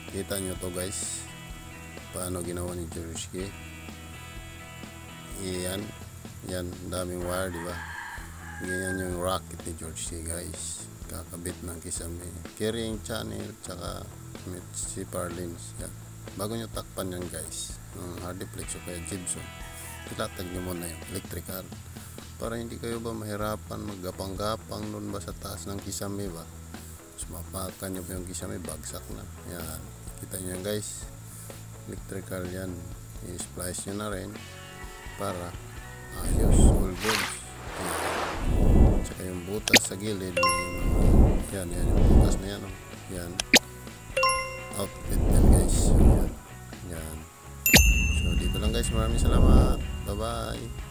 Kita nyo to guys, paano ginawa ni George K. Yan, daming wire, di ba? Ganyan yung rocket ni George K guys, kakabit ng kisame, carrying channel, tsaka zipper lens. Yan, bago nyo takpan yan guys, ng hardiplex o kaya gypsum, ilatag nyo muna yung electrical para hindi kayo ba mahirapan maggapang-gapang doon ba sa taas ng kisame ba. Tapos mapakan nyo pa yung kisame, bagsak na. Yan, kita nyo yan guys, electrical yan, i-splice nyo na rin para ayos, all good. Tsaka yung butas sa gilid, yan yung butas na yan, oh. Yan, outlet yan guys. Yan. So dito lang guys, maraming salamat, bye bye.